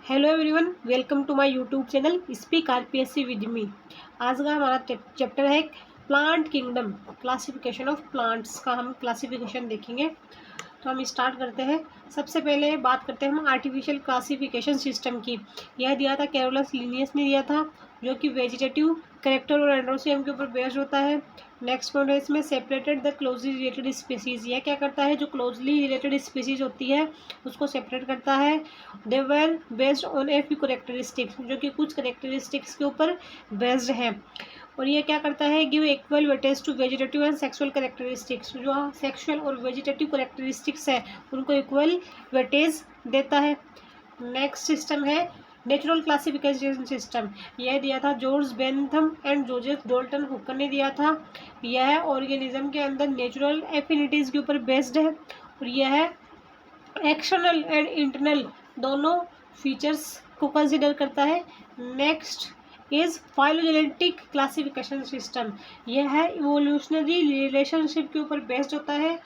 Hello everyone, welcome to my YouTube channel speak RPSC with me. आज का हमारा chapter है plant kingdom, classification of plants का हम क्लासिफिकेशन देखेंगे। तो हम स्टार्ट करते हैं। सबसे पहले बात करते हैं हम आर्टिफिशियल क्लासिफिकेशन सिस्टम की। यह दिया था कैरोलस लिनियस ने दिया था, जो कि वेजिटेटिव कैरेक्टर और एंड्रोसियम के ऊपर बेस्ड होता है। नेक्स्ट पॉइंट है इसमें separated the closely related species. यह क्या करता है, जो क्लोजली रिलेटेड स्पीसीज होती है उसको सेपरेट करता है। They were based on a few characteristics, जो कि कुछ करेक्टरिस्टिक्स के ऊपर बेस्ड है। और ये क्या करता है, give equal weightage to vegetative and sexual characteristics. जो सेक्सुअल और वेजिटेटिव करेक्टरिस्टिक्स है उनको इक्वल वेटेज देता है। नेक्स्ट सिस्टम है नेचुरल क्लासिफिकेशन सिस्टम। यह दिया था George Bentham and Joseph Dalton Hooker ने दिया था। यह ऑर्गेनिज्म के अंदर नेचुरल एफिनिटीज़ के ऊपर बेस्ड है और यह एक्सटर्नल एंड इंटरनल दोनों फीचर्स को कंसिडर करता है। Next is phylogenetic classification system. यह है इवोल्यूशनरी रिलेशनशिप के ऊपर बेस्ड होता है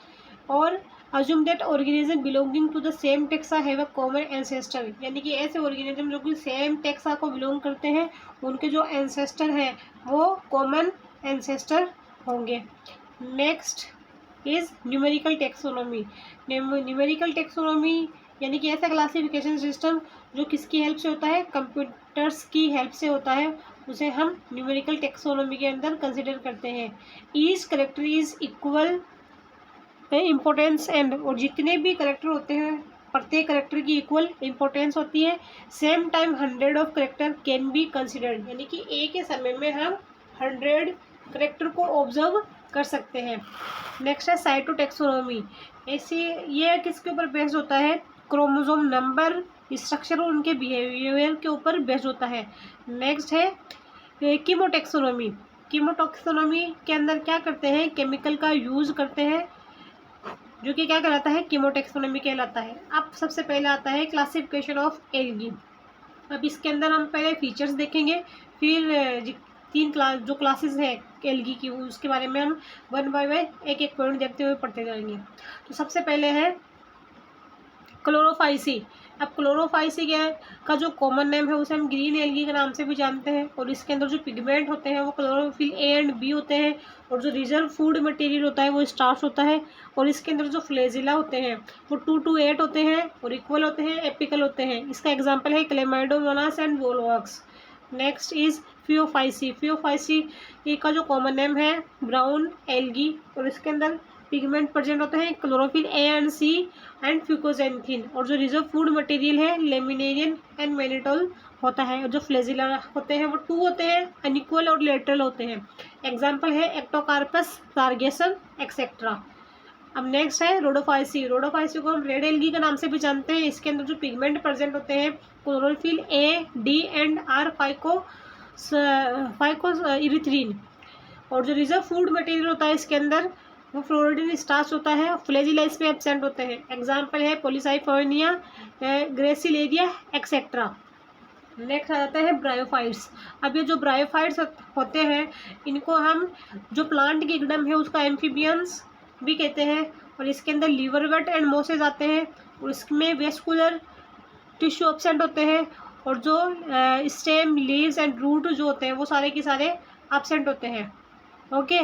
और assume that organism belonging to the same taxa have a common ancestor. यानी कि ऐसे ऑर्गेनिज्म जो कि सेम टेक्सा को बिलोंग करते हैं उनके जो एंसेस्टर हैं वो कॉमन एंसेस्टर होंगे। Next is numerical taxonomy. Numerical taxonomy यानी कि ऐसा क्लासिफिकेशन सिस्टम जो किसकी हेल्प से होता है, कंप्यूटर्स की हेल्प से होता है, उसे हम न्यूमेरिकल टेक्सोनॉमी के अंदर कंसिडर करते हैं। Each character is equal importance and, और जितने भी करेक्टर होते हैं प्रत्येक करेक्टर की इक्वल इम्पोर्टेंस होती है। Same time 100 of character can be considered, यानी कि एक ही समय में हम 100 करेक्टर को ऑब्जर्व कर सकते हैं। नेक्स्ट है साइटोटेक्सोनॉमी। ऐसे ये किसके ऊपर बेस्ड होता है, क्रोमोसोम नंबर, स्ट्रक्चर और उनके बिहेवियर के ऊपर बेस्ड होता है। नेक्स्ट है कीमोटेक्सोनॉमी। कीमोटेक्सोनॉमी के अंदर क्या करते हैं, केमिकल का यूज करते हैं, जो कि क्या कहलाता है, कीमोटेक्सोनॉमी कहलाता है। अब सबसे पहले आता है क्लासिफिकेशन ऑफ एल्गी। अब इसके अंदर हम पहले फीचर्स देखेंगे, फिर तीन जो क्लासेस हैं एल्गी की उसके बारे में हम वन बाय वन एक एक पॉइंट देखते हुए पढ़ते जाएंगे। तो सबसे पहले है क्लोरोफाइसी। अब क्लोरोफाइसी का जो कॉमन नेम है उसे हम ग्रीन एल्गी के नाम से भी जानते हैं और इसके अंदर जो पिगमेंट होते हैं वो क्लोरोफिल ए एंड बी होते हैं और जो रिजर्व फूड मटेरियल होता है वो स्टार्च होता है और इसके अंदर जो फ्लेजिला होते हैं वो 2 to 8 होते हैं और इक्वल होते हैं, एपिकल होते हैं। इसका एग्जाम्पल है Chlamydomonas and Volvox. Next is Phaeophyceae. Phaeophyceae का जो कॉमन नेम है ब्राउन एल्गी और इसके अंदर पिगमेंट प्रेजेंट होते हैं, chlorophyll a and c and fucoxanthin, और जो रिजर्व फूड मटेरियल है लेमिनेरियन एंड मैनिटोल होता है और जो फ्लेजिला होते हैं वो 2 होते हैं, अनइक्वल और लेटरल होते हैं। एग्जाम्पल है एक्टोकार्पस, सार्गेसन एक्सेट्रा। अब नेक्स्ट है रोडोफाइसी। रोडोफाइसी को हम रेड एल्गी के नाम से भी जानते हैं। इसके अंदर जो पिगमेंट प्रेजेंट होते हैं chlorophyll a, d and r phycoerythrin, और जो रिजर्व फूड मटेरियल होता है इसके अंदर वो फ्लोरिडीन स्टार्च होता है, फ्लेजिला इसमें एब्सेंट होते हैं। एग्जाम्पल है पॉलीसाइफोनिया, ग्रेसिलेरिया एक्सेट्रा। नेक्स्ट आ जाता है ब्रायोफाइट्स। अब ये जो ब्रायोफाइट्स होते हैं इनको हम जो प्लांट किंगडम है उसका एम्फीबियंस भी कहते हैं और इसके अंदर लीवरवेट एंड मोसेज आते हैं और इसमें वेस्कुलर टिश्यू एब्सेंट होते हैं और जो स्टेम, लीव्स एंड रूट जो होते हैं वो सारे के सारे एब्सेंट होते हैं। ओके,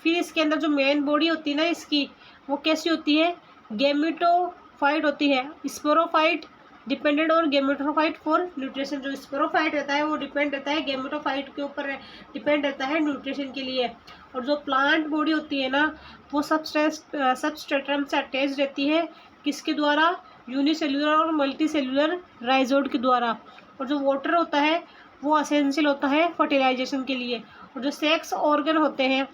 फिर इसके अंदर जो मेन बॉडी होती है ना इसकी वो कैसी होती है, गेमेटोफाइट होती है। स्पोरोफाइट डिपेंडेंट और गेमेटोफाइट फॉर न्यूट्रिशन। जो स्पोरोफाइट रहता है वो डिपेंड रहता है गेमेटोफाइट के ऊपर, डिपेंड रहता है न्यूट्रिशन के लिए। और जो प्लांट बॉडी होती है ना वो सबस्ट्रेटम से अटैच रहती है, किसके द्वारा, यूनिसेल्युलर और मल्टी सेल्युलर राइजोड के द्वारा। और जो वाटर होता है वो असेंशियल होता है फर्टिलाइजेशन के लिए। और जो सेक्स ऑर्गन होते हैं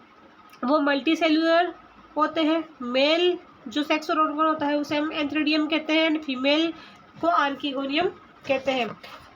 वो मल्टी सेल्युलर होते हैं। मेल जो सेक्स ऑर्गन होता है उसे हम एंथ्रेडियम कहते हैं एंड फीमेल को आर्किगोनियम कहते हैं।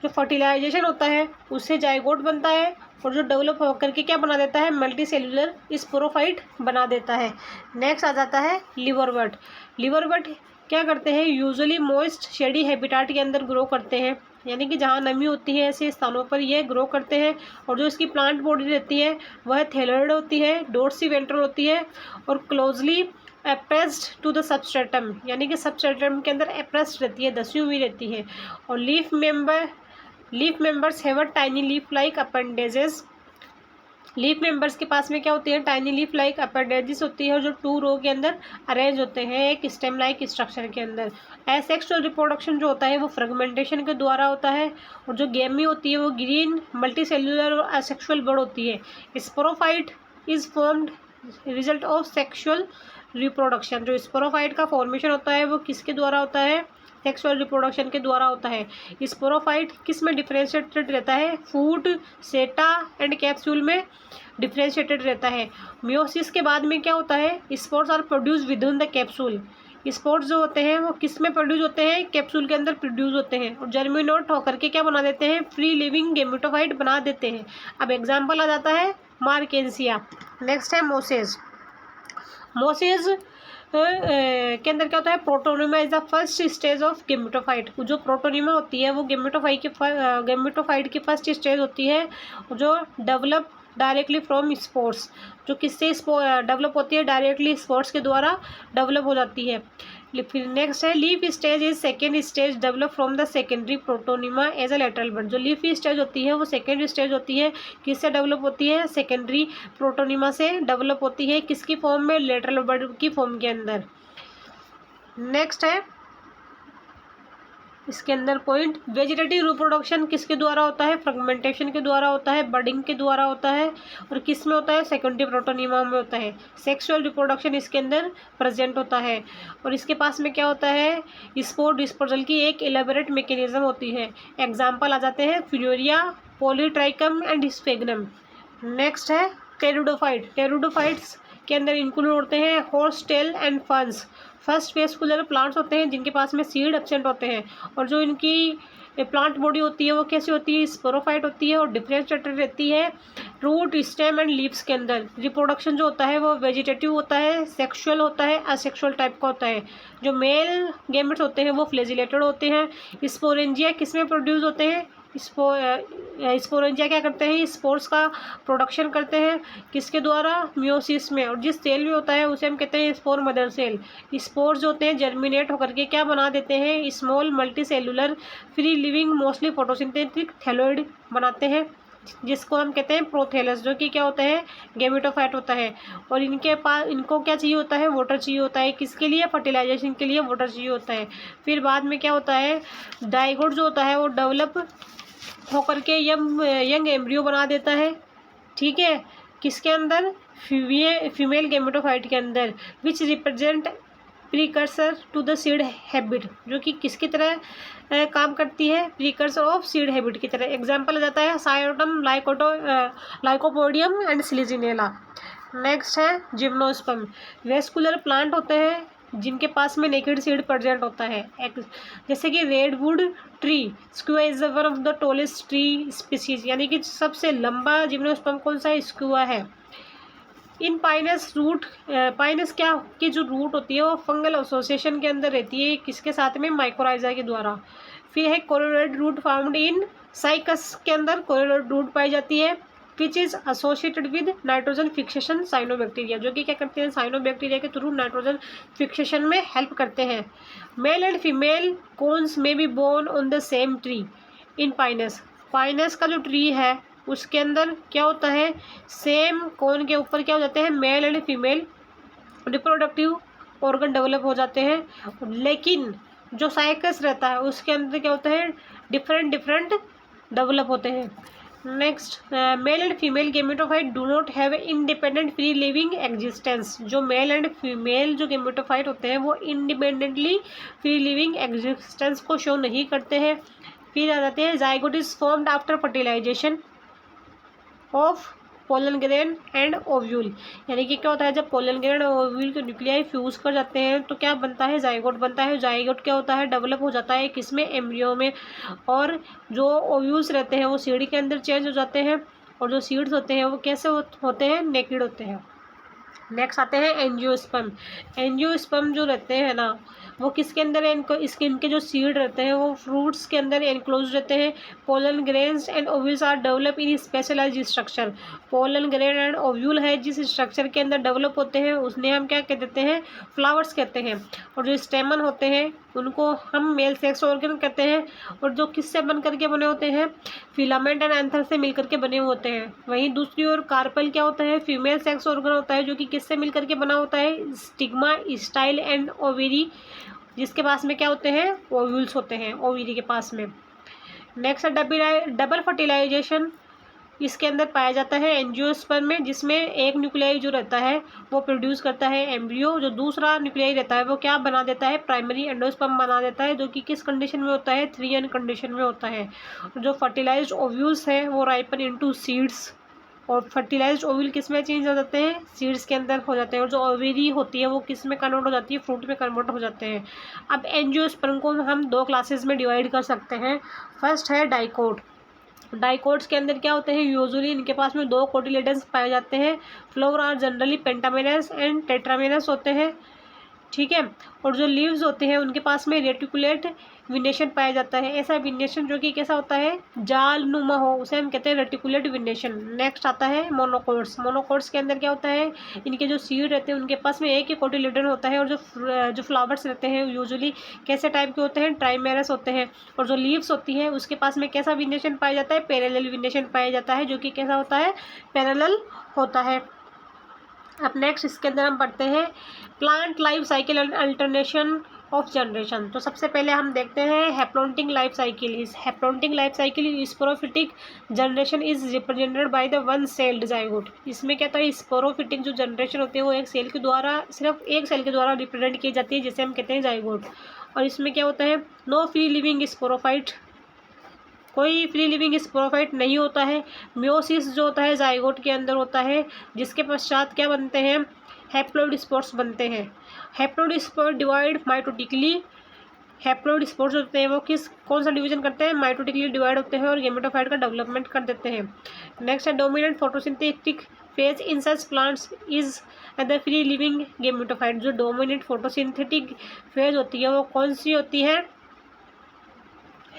जो फर्टिलाइजेशन होता है उससे जाइगोट बनता है और जो डेवलप होकर के क्या बना देता है, मल्टी सेल्युलर स्पोरोफाइट बना देता है। नेक्स्ट आ जाता है लिवरवर्ट। लिवरवर्ट क्या करते हैं, यूजुअली मॉइस्ट शेडी हैबिटाट के अंदर ग्रो करते हैं, यानी कि जहाँ नमी होती है ऐसे स्थानों पर ये ग्रो करते हैं। और जो इसकी प्लांट बॉडी रहती है वह थैलॉइड होती है, डोर्सी वेंट्रल होती है और closely appressed to the substratum, यानी कि सबस्ट्रेटम के अंदर अप्रेस्ड रहती है, दसी हुई रहती है। और leaf members have a tiny leaf like appendages. Leaf members के पास में क्या होती है, टाइनी लीफ लाइक अपेंडेजेस होती है, जो 2 रो के अंदर अरेंज होते हैं एक स्टेम लाइक स्ट्रक्चर के अंदर। एसेक्सुअल रिप्रोडक्शन जो होता है वो फ्रेगमेंटेशन के द्वारा होता है, और जो गेमी होती है वो ग्रीन मल्टीसेल्युलर और असेक्सुअल बर्ड होती है। Sporophyte is formed result of sexual reproduction. जो स्पोरोफाइट का फॉर्मेशन होता है वो किसके द्वारा होता है, सेक्सुअल रिप्रोडक्शन के द्वारा होता है। स्पोरोफाइट किस में डिफरेंशिएटेड रहता है, फूट, सेटा एंड कैप्सूल में डिफरेंशिएटेड रहता है। मियोसिस के बाद में क्या होता है, spores are produce within the capsule. Spores जो होते हैं वो किस में प्रोड्यूस होते हैं, कैप्सूल के अंदर प्रोड्यूस होते हैं, और जर्मिनेट होकर के क्या बना देते हैं, फ्री लिविंग गेमेटोफाइट बना देते हैं। अब एग्जाम्पल आ जाता है मार्केंसिया। नेक्स्ट है मोसेस। मोसेस के अंदर क्या होता है, protonema is the first stage of gametophyte. जो प्रोटोनिमा होती है वो गेमेटोफाइट की फर्स्ट स्टेज होती है, जो डेवलप डायरेक्टली फ्रॉम स्पोर्स। जो किससे डेवलप होती है, डायरेक्टली स्पोर्स के द्वारा डेवलप हो जाती है। फिर नेक्स्ट है leaf stage is second stage develop from the secondary protonema as a lateral bud. जो लीफ स्टेज होती है वो सेकेंड स्टेज होती है, किससे डेवलप होती है, सेकेंडरी प्रोटोनिमा से डेवलप होती है, किसकी फॉर्म में, लेटरल बड की फॉर्म के अंदर। नेक्स्ट है इसके अंदर पॉइंट, वेजिटेटिव रिप्रोडक्शन किसके द्वारा होता है, फ्रेगमेंटेशन के द्वारा होता है, बडिंग के द्वारा होता है, और किस में होता है, सेकेंडरी प्रोटोनिमा में होता है। सेक्सुअल रिप्रोडक्शन इसके अंदर प्रेजेंट होता है, और इसके पास में क्या होता है, स्पोर डिस्पोजल की एक इलेबोरेट मैकेनिज्म होती है। एग्जाम्पल आ जाते हैं फ्यूरिया, पॉलीट्राइकम एंड स्फेगनम। नेक्स्ट है टेरिडोफाइट। टेरिडोफाइट्स के अंदर इंक्लूड होते हैं हॉर्स टेल एंड फंस। फर्स्ट वेस्कुलर प्लांट्स होते हैं जिनके पास में सीड एब्सेंट होते हैं, और जो इनकी प्लांट बॉडी होती है वो कैसी होती है, स्पोरोफाइट होती है और डिफरेंशिएटेड रहती है रूट, स्टेम एंड लीव्स के अंदर। रिप्रोडक्शन जो होता है वो वेजिटेटिव होता है, सेक्सुअल होता है, असेक्सुअल टाइप का होता है। जो मेल गेमेट्स होते हैं वो फ्लैजिलेटेड होते हैं। स्पोरेंजिया किस में प्रोड्यूस होते हैं, स्पोरेंजिया क्या करते हैं, स्पोर्स का प्रोडक्शन करते हैं, किसके द्वारा, मियोसिस में। और जिस सेल में होता है उसे हम कहते हैं स्पोर मदर सेल। स्पोर्स जो होते हैं जर्मिनेट होकर के क्या बना देते हैं, small multicellular free living mostly photosynthetic thalloid बनाते हैं, जिसको हम कहते हैं प्रोथेलस, जो कि क्या होता है, गेमेटोफाइट होता है। और इनको क्या चाहिए होता है, वाटर चाहिए होता है, किसके लिए, फर्टिलाइजेशन के लिए वाटर चाहिए होता है। फिर बाद में क्या होता है, डाइगोट जो होता है वो डेवलप होकर के यंग एम्ब्रियो बना देता है, ठीक है, किसके अंदर, फीमेल गेमेटोफाइट के अंदर, which represent precursor to the seed habit, जो कि किसकी तरह काम करती है, प्रीकर्सर ऑफ सीड हैबिट की तरह। एग्जाम्पल आ जाता है सायोटम, लाइकोपोडियम एंड सिलिजिनेला। नेक्स्ट है जिम्नोस्पर्म। वेस्कुलर प्लांट होते हैं जिनके पास में नेकेड सीड प्रेजेंट होता है, जैसे कि redwood tree. Sequoia is one of the tallest tree species, यानी कि सबसे लंबा जिम्नोस्पर्म कौन सा है, स्क्यूआ है। इन पाइनस रूट, पाइनस क्या की जो रूट होती है वो फंगल एसोसिएशन के अंदर रहती है, किसके साथ में, माइकोराइजा के द्वारा। फिर है coralloid root found in Cycas के अंदर कोरियोइड रूट पाई जाती है, which is associated with nitrogen fixation cyanobacteria, जो कि क्या करते हैं, साइनोबैक्टीरिया के थ्रू नाइट्रोजन फिक्सेशन में हेल्प करते हैं। मेल एंड फीमेल कोन्स में be borne on the same tree in Pinus. Pinus का जो ट्री है उसके अंदर क्या होता है, सेम कोन के ऊपर क्या हो जाते हैं, male and female reproductive organ develop हो जाते हैं। लेकिन जो साइकस रहता है उसके अंदर क्या होता है, डिफरेंट डेवलप होते हैं। Next, male and female gametophyte do not have independent free living existence. जो मेल एंड फीमेल जो गेमेटोफाइट होते हैं वो इंडिपेंडेंटली फ्री लिविंग एग्जिस्टेंस को शो नहीं करते हैं। फिर आ जाते हैं zygote is formed after fertilisation of pollen grain and ovule, यानी कि क्या होता है, जब पोलन ग्रेन और ओव्यूल के न्यूक्लियाई फ्यूज कर जाते हैं तो क्या बनता है, जाइगोट बनता है। जाइगोट क्या होता है, डेवलप हो जाता है किसमें, एम्ब्रियो में, और जो ओव्यूल्स रहते हैं वो सीड के अंदर चेंज हो जाते हैं, और जो सीड्स होते हैं वो कैसे होते हैं, नेकेड होते हैं। नेक्स्ट आते हैं एंजियोस्पर्म। एंजियोस्पर्म जो रहते हैं ना वो किसके अंदर है, इनको इनके जो सीड रहते हैं वो फ्रूट्स के अंदर एनक्लोज रहते हैं। Pollen grains and ovules are develop in specialised structure. Pollen grain and ovule है जिस स्ट्रक्चर के अंदर डेवलप होते हैं उसने हम क्या कह देते हैं, फ्लावर्स कहते हैं। और जो स्टेमन होते हैं उनको हम मेल सेक्स ऑर्गन कहते हैं। और जो किससे बन करके बने होते हैं, फिलामेंट एंड एंथर से मिलकर के बने हुए होते हैं। वहीं दूसरी ओर कार्पल क्या होता है, फीमेल सेक्स ऑर्गन होता है जो कि किससे मिलकर के बना होता है, स्टिग्मा, स्टाइल एंड ओवेरी, जिसके पास में क्या होते हैं, ओव्यूल्स होते हैं ओवेरी के पास में। नेक्स्ट डबल फर्टिलाइजेशन इसके अंदर पाया जाता है एंजियोस्पर्म में, जिसमें एक न्यूक्लियाई जो रहता है वो प्रोड्यूस करता है एम्ब्रियो, जो दूसरा न्यूक्लियाई रहता है वो क्या बना देता है, प्राइमरी एंडोस्पर्म बना देता है, जो कि किस कंडीशन में होता है, 3n कंडीशन में होता है। जो फर्टिलाइज्ड ओव्यूल्स है वो राइपन इनटू सीड्स, और फर्टिलाइज्ड ओव्यूल किस में चेंज हो जाते हैं, सीड्स के अंदर हो जाते हैं। और जो ओवेरी होती है वो किस में कन्वर्ट हो जाती है, फ्रूट में कन्वर्ट हो जाते हैं। अब एंजियोस्पर्म को हम दो क्लासेस में डिवाइड कर सकते हैं। फर्स्ट है डाइकोट। डाइकोट्स के अंदर क्या होते हैं, यूजुअली इनके पास में दो कोटिलेडन्स पाए जाते हैं। Flower are generally pentamerous and tetramerous होते हैं, ठीक है। और जो लीव्स होते हैं उनके पास में रेटिकुलेट विनेशन पाया जाता है। ऐसा विनेशन जो कि कैसा होता है, जाल नुमा हो, उसे हम कहते हैं रेटिकुलेट विनेशन। नेक्स्ट आता है मोनोकोट्स। मोनोकोट्स के अंदर क्या होता है, इनके जो सीड रहते हैं उनके पास में एक ही कोटिलेडन होता है। और जो फ्लावर्स रहते हैं यूजुअली कैसे टाइप के होते हैं, ट्राइमेरस होते हैं। और जो लीव्स होती है उसके पास में कैसा विनेशन पाया जाता है, पैरेलल विनेशन पाया जाता है, जो कि कैसा होता है, पैरेलल होता है। अब नेक्स्ट इसके अंदर हम पढ़ते हैं plant life cycle and alternation of generation. तो सबसे पहले हम देखते हैं हैप्लॉन्टिक लाइफ साइकिल। इस haplontic life cycle sporophytic generation is represented by the one sailed zygote. इसमें क्या होता है, स्पोरोफिटिक जो जनरेशन होती है वो एक सेल के द्वारा, सिर्फ एक सेल के द्वारा रिप्रेजेंट की जाती है, जिसे हम कहते हैं जाइगोट। और इसमें क्या होता है, नो फ्री लिविंग स्पोरोफाइट, कोई फ्री लिविंग स्पोरोफाइट नहीं होता है। मियोसिस जो होता है जाइगोट के अंदर होता है, जिसके पश्चात क्या बनते हैं, हैप्लॉइड स्पोर्स बनते हैं। Haploid spore divide mitotically. Haploid spores होते हैं वो कौन सा डिवीजन करते हैं, माइटोटिकली डिवाइड होते हैं और गेमेटोफाइट का डेवलपमेंट कर देते हैं। नेक्स्ट है dominant photosynthetic phase in such plants is the free living gametophyte. जो डोमिनेंट फोटोसिंथेटिक फेज होती है वो कौन सी होती है,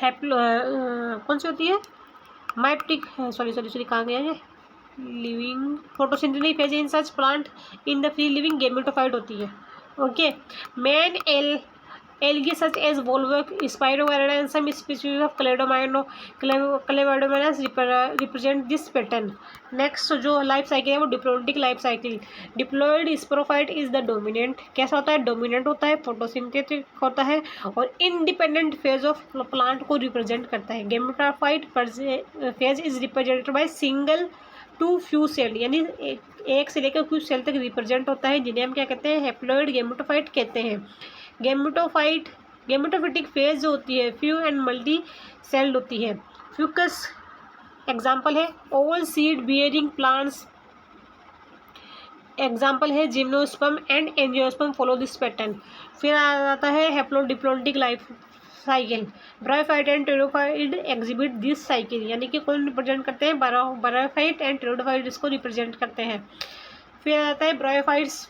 कौन सी होती है, माइटोटिक, सॉरी कहाँ गया ये, living photosynthetic phase in such plant in the free living gametophyte होती है। Okay, main algae such as volvoc, spirogyra and some species of Cladomonas represent this pattern. Next जो लाइफ साइकिल है वो diplontic life cycle. Diploid sporophyte is the dominant. कैसा होता है, dominant होता है, फोटोसिंथेटिक होता है और इंडिपेंडेंट फेज ऑफ प्लांट को रिप्रेजेंट करता है। Gametophyte phase is represented by single to few cell, यानी एक से लेकर कुछ सेल तक रिप्रेजेंट होता है, जिन्हें हम क्या कहते हैं, हैप्लॉइड गेमेटोफाइट कहते हैं। गेमेटोफिटिक फेज जो होती है फ्यू एंड मल्टी सेल्ड होती है। फ्यूकस एग्जाम्पल है oval seed bearing plants, example है gymnosperm and angiosperm follow this pattern. फिर आ जाता है haplodiplontic life cycle. Bryophyte and pteridophyte exhibit this cycle, यानी कि कौन रिप्रेजेंट करते हैं, ब्रायोफाइट एंड टेरोफाइट इसको रिप्रेजेंट करते हैं। फिर आता है ब्रायोफाइट्स।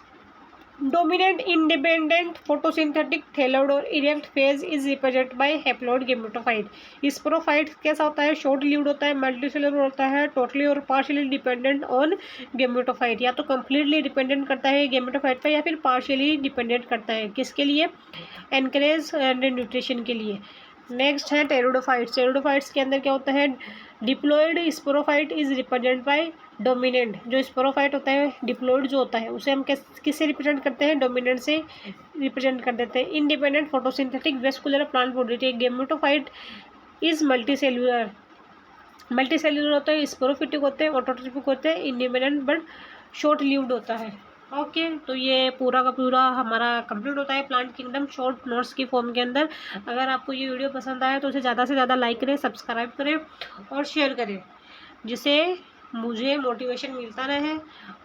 डोमिनेंट इंडिपेंडेंट फोटोसिंथेटिक थैलोड और erect phase is represent by haploid gametophyte. Sporophyte कैसा होता है, शॉर्ट लिव्ड होता है, मल्टीसेलुलर होता है, टोटली और पार्शियली डिपेंडेंट ऑन गेमेटोफाइट। या तो कंप्लीटली डिपेंडेंट करता है गेमेटोफाइट पर या फिर पार्शियली डिपेंडेंट करता है, किसके लिए, एनकरेज एंड न्यूट्रिशन के लिए। नेक्स्ट है टेरिडोफाइट्स। टेरिडोफाइट्स के अंदर क्या होता है, diploid sporophyte is represent by dominant. जो स्पोरोफाइट होता है डिप्लॉइड जो होता है उसे हम किससे रिप्रेजेंट करते हैं, डोमिनेंट से रिप्रेजेंट कर देते हैं। Independent photosynthetic vascular plant body. Gametophyte is multicellular होता है, स्पोरोफिटिक होते हैं, ऑटोट्रोफिक होते हैं, इंडिपेंडेंट बट शॉर्ट लिव्ड होता है। ओके, तो ये पूरा का पूरा हमारा कंप्लीट होता है प्लांट किंगडम शॉर्ट नोट्स की फॉर्म के अंदर। अगर आपको ये वीडियो पसंद आए तो उसे ज़्यादा से ज़्यादा लाइक करें, सब्सक्राइब करें और शेयर करें, जिससे मुझे मोटिवेशन मिलता रहे।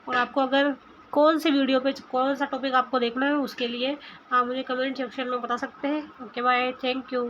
और आपको अगर कौन से वीडियो पे कौन सा टॉपिक आपको देखना है उसके लिए आप मुझे कमेंट सेक्शन में बता सकते हैं। Okay bye, thank you.